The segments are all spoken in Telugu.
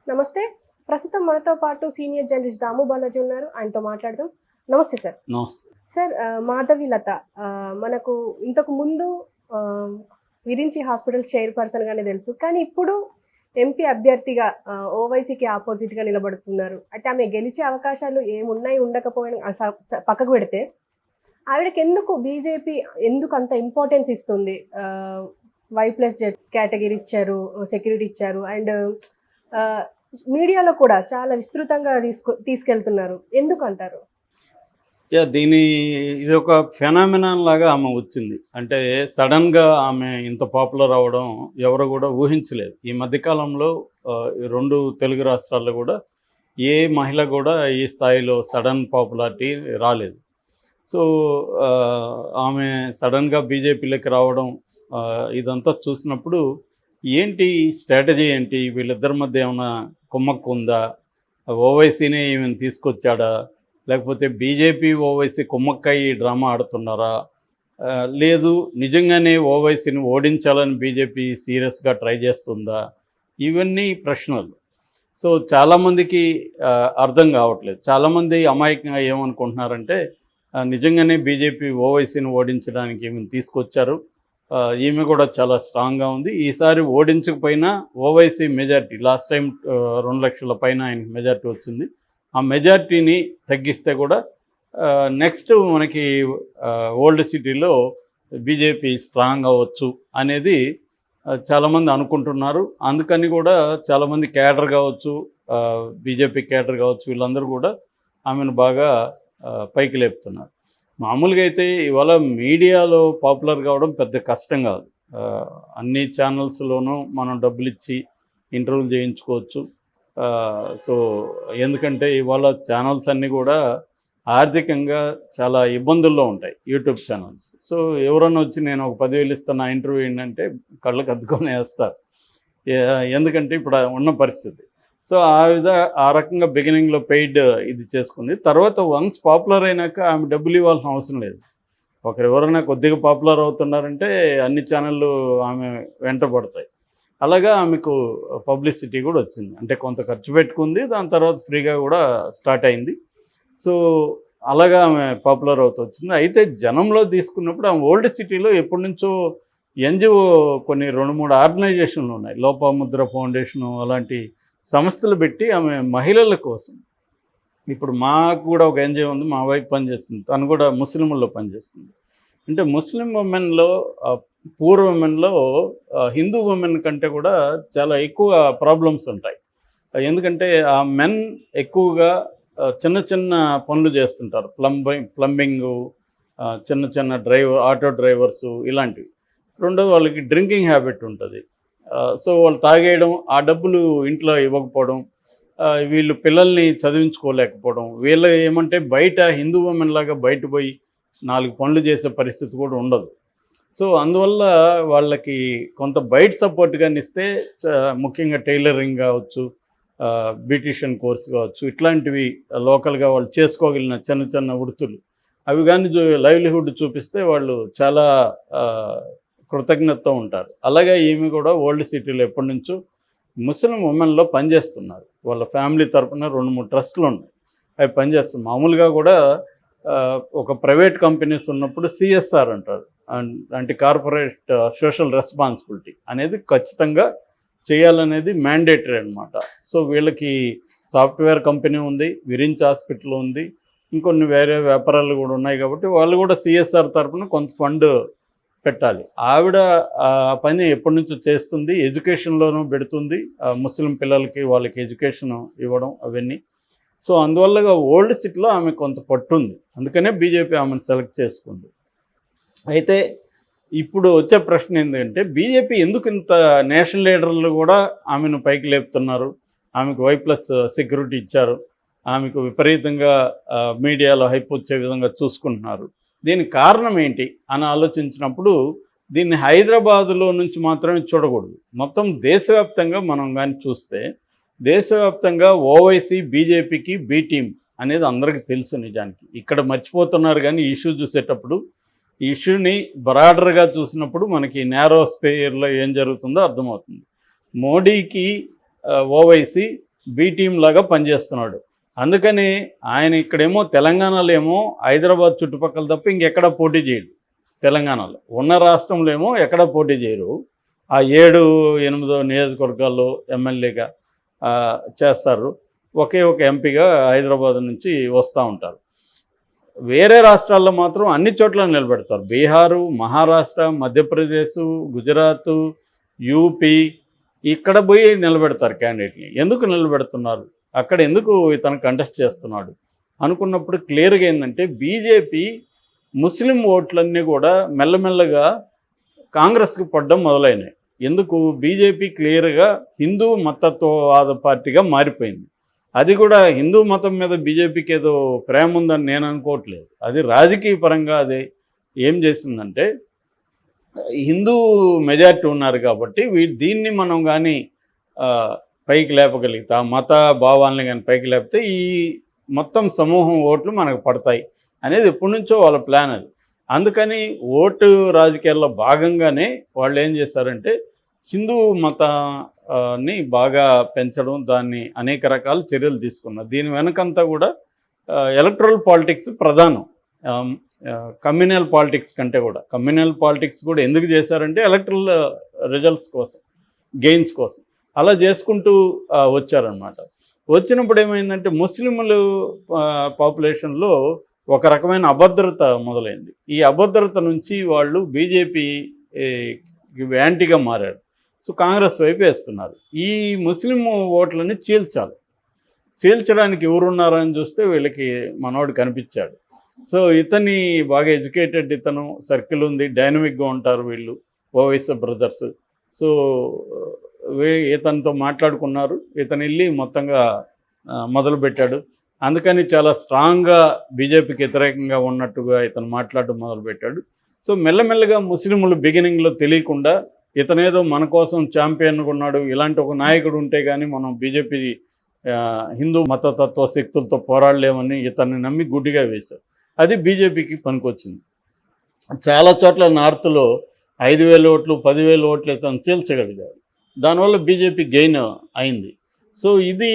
నమస్తే. ప్రస్తుతం మనతో పాటు సీనియర్ జర్నలిస్ట్ దాము బాలాజీ ఉన్నారు. ఆయనతో మాట్లాడదాం. నమస్తే సార్. నమస్తే. సార్ మాధవిలత మనకు ఇంతకు ముందు ఆహ్, విరించి హాస్పిటల్స్ చైర్‌పర్సన్‌గానే తెలుసు. కానీ ఇప్పుడు ఎంపీ అభ్యర్థిగా ఓవైసీకి అపోజిట్‌గా నిలబడుతున్నారు. అయితే ఆమె గెలిచే అవకాశాలు ఏమున్నాయి, ఉండకపోయినా పక్కకు పెడితే ఆవిడకెందుకు బీజేపీ ఎందుకు అంత ఇంపార్టెన్స్ ఇస్తుంది? Y+Z కేటగిరీ ఇచ్చారు, సెక్యూరిటీ ఇచ్చారు అండ్ ఆహ్, మీడియాలో కూడా చాలా విస్తృతంగా తీసుకెళ్తున్నారు. ఎందుకంటారు? ఇది ఒక ఫెనామినన్ లాగా ఆమె వచ్చింది. అంటే సడన్గా ఆమె ఇంత పాపులర్ అవ్వడం ఎవరు కూడా ఊహించలేదు. ఈ మధ్యకాలంలో ఈ 2 తెలుగు రాష్ట్రాల్లో కూడా ఏ మహిళ కూడా ఈ స్థాయిలో సడన్ పాపులారిటీ రాలేదు. సో ఆమె సడన్గా బీజేపీలోకి రావడం ఇదంతా చూసినప్పుడు ఏంటి స్ట్రాటజీ ఏంటి, వీళ్ళిద్దరి మధ్య ఏమైనా కుమ్మక్కు ఉందా, ఓవైసీనే ఈమెను తీసుకొచ్చాడా, లేకపోతే బీజేపీ ఓవైసీ కుమ్మక్కయ్యి డ్రామా ఆడుతున్నారా, లేదు నిజంగానే ఓవైసీని ఓడించాలని బీజేపీ సీరియస్గా ట్రై చేస్తుందా, ఇవన్నీ ప్రశ్నలు. సో చాలామందికి అర్థం కావట్లేదు. చాలామంది అమాయకంగా ఏమనుకుంటున్నారంటే నిజంగానే బీజేపీ ఓవైసీని ఓడించడానికి ఈమెను తీసుకొచ్చారు, ఈమె కూడా చాలా స్ట్రాంగ్గా ఉంది, ఈసారి ఓడించకపోయినా ఓవైసీ మెజార్టీ లాస్ట్ టైం 2 లక్షల పైన ఆయనకి మెజార్టీ వచ్చింది, ఆ మెజార్టీని తగ్గిస్తే కూడా నెక్స్ట్ మనకి ఓల్డ్ సిటీలో బీజేపీ స్ట్రాంగ్ అవ్వచ్చు అనేది చాలామంది అనుకుంటున్నారు. అందుకని కూడా చాలామంది క్యాడర్ కావచ్చు, బీజేపీ క్యాడర్ కావచ్చు, వీళ్ళందరూ కూడా ఆమెను బాగా పైకి లేపుతున్నారు. మామూలుగా అయితే ఇవాళ మీడియాలో పాపులర్ కావడం పెద్ద కష్టం కాదు. అన్ని ఛానల్స్లోనూ మనం డబ్బులు ఇచ్చి ఇంటర్వ్యూలు చేయించుకోవచ్చు. సో ఎందుకంటే ఇవాళ ఛానల్స్ అన్నీ కూడా ఆర్థికంగా చాలా ఇబ్బందుల్లో ఉంటాయి, యూట్యూబ్ ఛానల్స్. సో ఎవరన్నా వచ్చి నేను ఒక 10,000 ఇస్తాను నా ఇంటర్వ్యూ ఏంటంటే కళ్ళకు అద్దుకొని వేస్తారు. ఎందుకంటే ఇప్పుడు ఉన్న పరిస్థితి. సో ఆ రకంగా బిగినింగ్లో పెయిడ్ ఇది చేసుకుంది. తర్వాత వన్స్ పాపులర్ అయినాక ఆమె డబ్బులు ఇవ్వాల్సిన అవసరం లేదు. ఎవరైనా కొద్దిగా పాపులర్ అవుతున్నారంటే అన్ని ఛానళ్ళు ఆమె వెంట పడతాయి. అలాగా ఆమెకు పబ్లిసిటీ కూడా వచ్చింది. అంటే కొంత ఖర్చు పెట్టుకుంది, దాని తర్వాత ఫ్రీగా కూడా స్టార్ట్ అయింది. సో అలాగా ఆమె పాపులర్ అవుతూ వచ్చింది. అయితే జనంలో తీసుకున్నప్పుడు ఆమె ఓల్డ్ సిటీలో ఎప్పటి నుంచో ఎన్జిఓ కొన్ని 2-3 ఆర్గనైజేషన్లు ఉన్నాయి, లోపాముద్ర ఫౌండేషను అలాంటి సంస్థలు పెట్టి ఆమె మహిళల కోసం, ఇప్పుడు మాకు కూడా ఒక ఎన్జిఓ ఉంది, మా వైపు పనిచేస్తుంది, తను కూడా ముస్లింల్లో పనిచేస్తుంది. అంటే ముస్లిం ఉమెన్లో పూర్ ఉమెన్లో హిందూ ఉమెన్ కంటే కూడా చాలా ఎక్కువ ప్రాబ్లమ్స్ ఉంటాయి. ఎందుకంటే ఆ మెన్ ఎక్కువగా చిన్న చిన్న పనులు చేస్తుంటారు, ప్లంబింగు, చిన్న చిన్న ఆటో డ్రైవర్సు ఇలాంటివి. రెండోది వాళ్ళకి డ్రింకింగ్ హ్యాబిట్ ఉంటుంది. సో వాళ్ళు తాగేయడం, ఆ డబ్బులు ఇంట్లో ఇవ్వకపోవడం, వీళ్ళు పిల్లల్ని చదివించుకోలేకపోవడం, వీళ్ళు ఏమంటే బయట హిందూ ఉమెన్ లాగా బయట పోయి 4 పనులు చేసే పరిస్థితి కూడా ఉండదు. సో అందువల్ల వాళ్ళకి కొంత బయట సపోర్ట్ కానీ ఇస్తే, ముఖ్యంగా టైలరింగ్ కావచ్చు, బ్యూటీషియన్ కోర్స్ కావచ్చు, ఇట్లాంటివి లోకల్గా వాళ్ళు చేసుకోగలిగిన చిన్న చిన్న వృత్తులు అవి కానీ లైవ్లీహుడ్ చూపిస్తే వాళ్ళు చాలా కృతజ్ఞతతో ఉంటారు. అలాగే ఈమె కూడా ఓల్డ్ సిటీలో ఎప్పటి నుంచో ముస్లిం ఉమెన్లో పనిచేస్తున్నారు. వాళ్ళ ఫ్యామిలీ తరఫున 2-3 ట్రస్టులు ఉన్నాయి, అవి పనిచేస్తున్నారు. మామూలుగా కూడా ఒక ప్రైవేట్ కంపెనీస్ ఉన్నప్పుడు CSR అంటారు, అంటే కార్పొరేట్ సోషల్ రెస్పాన్సిబిలిటీ అనేది ఖచ్చితంగా చేయాలనేది మ్యాండేటరీ అనమాట. సో వీళ్ళకి సాఫ్ట్వేర్ కంపెనీ ఉంది, విరించి హాస్పిటల్ ఉంది, ఇంకొన్ని వేరే వ్యాపారాలు కూడా ఉన్నాయి. కాబట్టి వాళ్ళు కూడా CSR తరఫున కొంత ఫండ్ పెట్టాలి. ఆవిడ ఆ పని ఎప్పటి నుంచో చేస్తుంది, ఎడ్యుకేషన్లోనూ పెడుతుంది, ముస్లిం పిల్లలకి వాళ్ళకి ఎడ్యుకేషన్ ఇవ్వడం అవన్నీ. సో అందువల్ల ఓల్డ్ సిటీలో ఆమె కొంత పట్టుంది, అందుకనే బీజేపీ ఆమెను సెలెక్ట్ చేసుకుంది. అయితే ఇప్పుడు వచ్చే ప్రశ్న ఏంటంటే బీజేపీ ఎందుకు ఇంత నేషనల్ లీడర్లు కూడా ఆమెను పైకి లేపుతున్నారు, ఆమెకు Y+ సెక్యూరిటీ ఇచ్చారు, ఆమెకు విపరీతంగా మీడియాలో హైప్ వచ్చే విధంగా చూసుకుంటున్నారు, దీనికి కారణం ఏంటి అని ఆలోచించినప్పుడు దీన్ని హైదరాబాదులో నుంచి మాత్రమే చూడకూడదు, మొత్తం దేశవ్యాప్తంగా మనం కానీ చూస్తే దేశవ్యాప్తంగా ఓవైసీ బీజేపీకి బి టీం అనేది అందరికీ తెలుసు. నిజానికి ఇక్కడ మర్చిపోతున్నారు, కానీ ఇష్యూ చూసేటప్పుడు ఈ ఇష్యూని బ్రాడర్గా చూసినప్పుడు మనకి నేరో స్పేయర్లో ఏం జరుగుతుందో అర్థమవుతుంది. మోడీకి ఓవైసీ బి టీం లాగా పనిచేస్తున్నాడు. అందుకని ఆయన ఇక్కడేమో తెలంగాణలో ఏమో హైదరాబాద్ చుట్టుపక్కల తప్ప ఇంకెక్కడ పోటీ చేయడు. తెలంగాణలో ఉన్న రాష్ట్రంలో ఏమో ఎక్కడ పోటీ చేయరు. ఆ 7-8 నియోజకవర్గాల్లో ఎమ్మెల్యేగా చేస్తారు. ఒకే ఒక ఎంపీగా హైదరాబాద్ నుంచి వస్తూ ఉంటారు. వేరే రాష్ట్రాల్లో మాత్రం అన్ని చోట్ల నిలబెడతారు. బీహారు, మహారాష్ట్ర, మధ్యప్రదేశ్, గుజరాత్, యూపీ ఇక్కడ పోయి నిలబెడతారు క్యాండిడేట్ని. ఎందుకు నిలబెడుతున్నారు, అక్కడ ఎందుకు ఇతను కంటెస్ట్ చేస్తున్నాడు అనుకున్నప్పుడు క్లియర్గా ఏంటంటే బీజేపీ ముస్లిం ఓట్లన్నీ కూడా మెల్లమెల్లగా కాంగ్రెస్కి పడడం మొదలైనాయి. ఎందుకు, బీజేపీ క్లియర్గా హిందూ మతత్వవాద పార్టీగా మారిపోయింది. అది కూడా హిందూ మతం మీద బీజేపీకి ఏదో ప్రేమ ఉందని నేను అనుకోవట్లేదు. అది రాజకీయ పరంగా అది ఏం చేసిందంటే హిందూ మెజారిటీ ఉన్నారు కాబట్టి దీన్ని మనం కానీ పైకి లేపగలిగితే, ఆ మత భావాలని కానీ పైకి లేపితే ఈ మొత్తం సమూహం ఓట్లు మనకు పడతాయి అనేది ఎప్పటి నుంచో వాళ్ళ ప్లాన్ అది. అందుకని ఓటు రాజకీయాల్లో భాగంగానే వాళ్ళు ఏం చేశారంటే హిందూ మతాన్ని బాగా పెంచడం, దాన్ని అనేక రకాల చర్యలు తీసుకున్నారు. దీని వెనకంతా కూడా ఎలక్ట్రల్ పాలిటిక్స్ ప్రధానం. కమ్యూనల్ పాలిటిక్స్ కంటే కూడా కమ్యూనల్ పాలిటిక్స్ కూడా ఎందుకు చేశారంటే ఎలక్ట్రల్ రిజల్ట్స్ కోసం, గెయిన్స్ కోసం అలా చేసుకుంటూ వచ్చారనమాట. వచ్చినప్పుడు ఏమైందంటే ముస్లింలు పాపులేషన్లో ఒక రకమైన అభద్రత మొదలైంది. ఈ అభద్రత నుంచి వాళ్ళు బీజేపీ యాంటీగా మారారు. సో కాంగ్రెస్ వైపు వేస్తున్నారు. ఈ ముస్లిం ఓట్లని చీల్చడానికి ఎవరున్నారని చూస్తే వీళ్ళకి మనోడు కనిపించాడు. సో ఇతని బాగా ఎడ్యుకేటెడ్, ఇతను సర్కిల్ ఉంది, డైనమిక్గా ఉంటారు వీళ్ళు, ఓవైసీ బ్రదర్స్. సో ఇతనితో మాట్లాడుకున్నారు. ఇతను వెళ్ళి మొత్తంగా మొదలుపెట్టాడు. అందుకని చాలా స్ట్రాంగ్గా బీజేపీకి వ్యతిరేకంగా ఉన్నట్టుగా ఇతను మాట్లాడడం మొదలుపెట్టాడు. సో మెల్లమెల్లగా ముస్లింలు బిగినింగ్లో తెలియకుండా ఇతనేదో మన కోసం ఛాంపియన్గా ఉన్నాడు, ఇలాంటి ఒక నాయకుడు ఉంటే కానీ మనం బీజేపీ హిందూ మతతత్వ శక్తులతో పోరాడలేమని ఇతన్ని నమ్మి గుడ్డిగా వేశారు. అది బీజేపీకి పనికొచ్చింది. చాలా చోట్ల నార్త్లో 5,000 ఓట్లు 10,000 ఓట్లు ఇతను చీల్చగలిగాడు. దానివల్ల బీజేపీ గెయిన్ అయింది. సో ఇది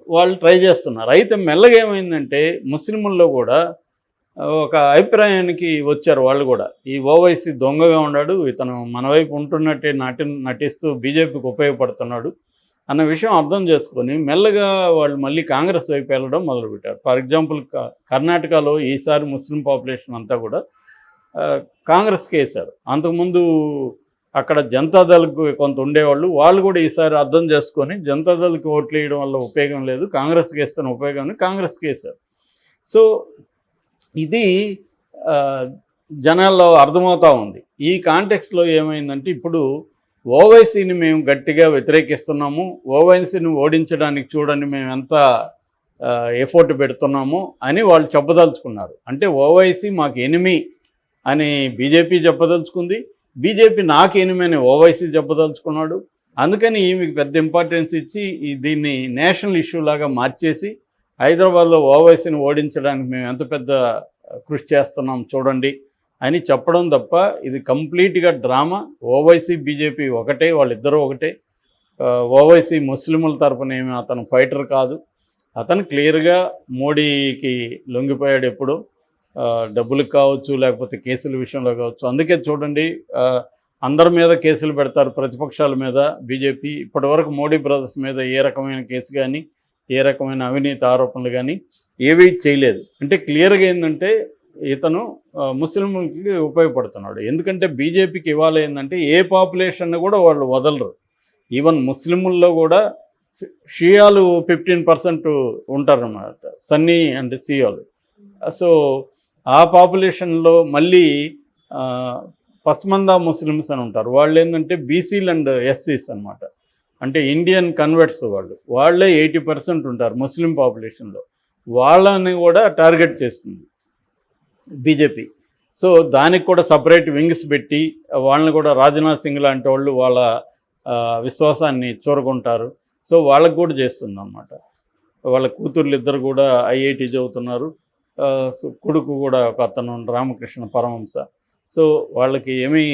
వాళ్ళు ట్రై చేస్తున్నారు. అయితే మెల్లగా ఏమైందంటే ముస్లింల్లో కూడా ఒక అభిప్రాయానికి వచ్చారు వాళ్ళు కూడా. ఈ ఓవైసీ దొంగగా ఉన్నాడు, ఇతను మన వైపు ఉంటున్నట్టే నటిస్తూ బీజేపీకి ఉపయోగపడుతున్నాడు అన్న విషయం అర్థం చేసుకొని మెల్లగా వాళ్ళు మళ్ళీ కాంగ్రెస్ వైపు వెళ్ళడం మొదలుపెట్టారు. ఫర్ ఎగ్జాంపుల్ కర్ణాటకలో ఈసారి ముస్లిం పాపులేషన్ అంతా కూడా కాంగ్రెస్కి వేశారు. అంతకుముందు అక్కడ జనతాదళకు కొంత ఉండేవాళ్ళు, వాళ్ళు కూడా ఈసారి అర్థం చేసుకొని జనతాదళకి ఓట్లు వేయడం వల్ల ఉపయోగం లేదు, కాంగ్రెస్కి వేస్తున్న ఉపయోగం కాంగ్రెస్కి వేశారు. సో ఇది జనాల్లో అర్థమవుతూ ఉంది. ఈ కాంటెక్స్లో ఏమైందంటే ఇప్పుడు ఓవైసీని మేము గట్టిగా వ్యతిరేకిస్తున్నాము, ఓవైసీని ఓడించడానికి చూడండి మేము ఎంత ఎఫోర్ట్ పెడుతున్నాము అని వాళ్ళు చెప్పదలుచుకున్నారు. అంటే ఓవైసీ మాకు ఎనిమి అని బీజేపీ చెప్పదలుచుకుంది, బీజేపీ నాకు ఎనిమి అని ఓవైసీ చెప్పదలుచుకున్నాడు. అందుకని ఈమెకి పెద్ద ఇంపార్టెన్స్ ఇచ్చి దీన్ని నేషనల్ ఇష్యూ లాగా మార్చేసి హైదరాబాద్లో ఓవైసీని ఓడించడానికి మేము ఎంత పెద్ద కృషి చేస్తున్నాం చూడండి అని చెప్పడం తప్ప ఇది కంప్లీట్గా డ్రామా. ఓవైసీ బీజేపీ ఒకటే, వాళ్ళిద్దరూ ఒకటే. ఓవైసీ ముస్లింల తరపున ఏమి అతను ఫైటర్ కాదు, అతను క్లియర్గా మోడీకి లొంగిపోయాడు ఎప్పుడు, డబ్బులకు కావచ్చు లేకపోతే కేసుల విషయంలో కావచ్చు. అందుకే చూడండి అందరి మీద కేసులు పెడతారు, ప్రతిపక్షాల మీద బీజేపీ. ఇప్పటివరకు మోడీ బ్రదర్స్ మీద ఏ రకమైన కేసు కానీ ఏ రకమైన అవినీతి ఆరోపణలు కానీ ఏవీ చేయలేదు. అంటే క్లియర్గా ఏంటంటే ఇతను ముస్లింలకి ఉపయోగపడుతున్నాడు. ఎందుకంటే బీజేపీకి ఇవాళ ఏంటంటే ఏ పాపులేషన్ కూడా వాళ్ళు వదలరు. ఈవెన్ ముస్లింల్లో కూడా షియాలు 15% ఉంటారన్నమాట, సన్నీ అండ్ షియాలు. సో ఆ పాపులేషన్లో మళ్ళీ పస్మందా ముస్లిమ్స్ అని ఉంటారు. వాళ్ళు ఏంటంటే బీసీలు అండ్ ఎస్సీస్ అనమాట, అంటే ఇండియన్ కన్వర్ట్స్. వాళ్ళే 80% ఉంటారు ముస్లిం పాపులేషన్లో. వాళ్ళని కూడా టార్గెట్ చేస్తుంది బీజేపీ. సో దానికి కూడా సపరేట్ వింగ్స్ పెట్టి వాళ్ళని కూడా రాజ్నాథ్ సింగ్ లాంటి వాళ్ళు వాళ్ళ విశ్వాసాన్ని చూరగొంటారు. సో వాళ్ళకు కూడా చేస్తుంది అన్నమాట. వాళ్ళ కూతుర్లు ఇద్దరు కూడా ఐఐటి చదువుతున్నారు. సో కొడుకు కూడా ఒక అతను రామకృష్ణ పరమహంస. సో వాళ్ళకి ఏమీ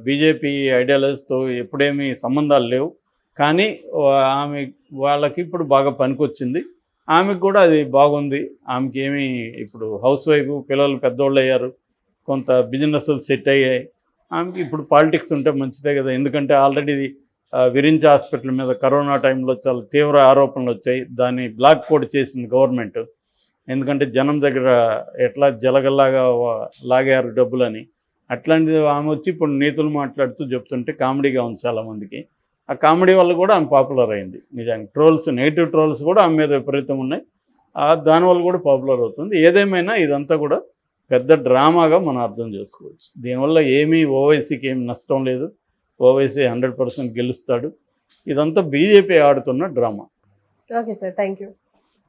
బీజేపీ ఐడియాలజీతో ఎప్పుడేమీ సంబంధాలు లేవు. కానీ ఆమె వాళ్ళకి ఇప్పుడు బాగా పనికొచ్చింది. ఆమెకు కూడా అది బాగుంది. ఆమెకి ఏమీ ఇప్పుడు హౌస్ వైఫ్, పిల్లలు పెద్దోళ్ళు అయ్యారు, కొంత బిజినెస్లు సెట్ అయ్యాయి. ఆమెకి ఇప్పుడు పాలిటిక్స్ ఉంటే మంచిదే కదా. ఎందుకంటే ఆల్రెడీ విరించి హాస్పిటల్ మీద కరోనా టైంలో చాలా తీవ్ర ఆరోపణలు వచ్చాయి. దాన్ని బ్లాక్ కూడా చేసింది గవర్నమెంట్. ఎందుకంటే జనం దగ్గర ఎట్లా జలగల్లాగా లాగారు డబ్బులని. అట్లాంటిది ఆమె వచ్చి ఇప్పుడు నీతులు మాట్లాడుతూ చెప్తుంటే కామెడీగా ఉంది చాలామందికి. ఆ కామెడీ వల్ల కూడా ఆమె పాపులర్ అయింది. నిజానికి ట్రోల్స్, నెగిటివ్ ట్రోల్స్ కూడా ఆమె మీద విపరీతం ఉన్నాయి. దానివల్ల కూడా పాపులర్ అవుతుంది. ఏదేమైనా ఇదంతా కూడా పెద్ద డ్రామాగా మనం అర్థం చేసుకోవచ్చు. దీనివల్ల ఏమీ ఓవైసీకి ఏమి నష్టం లేదు. ఓవైసీ 100% గెలుస్తాడు. ఇదంతా బీజేపీ ఆడుతున్న drama. Okay sir, thank you.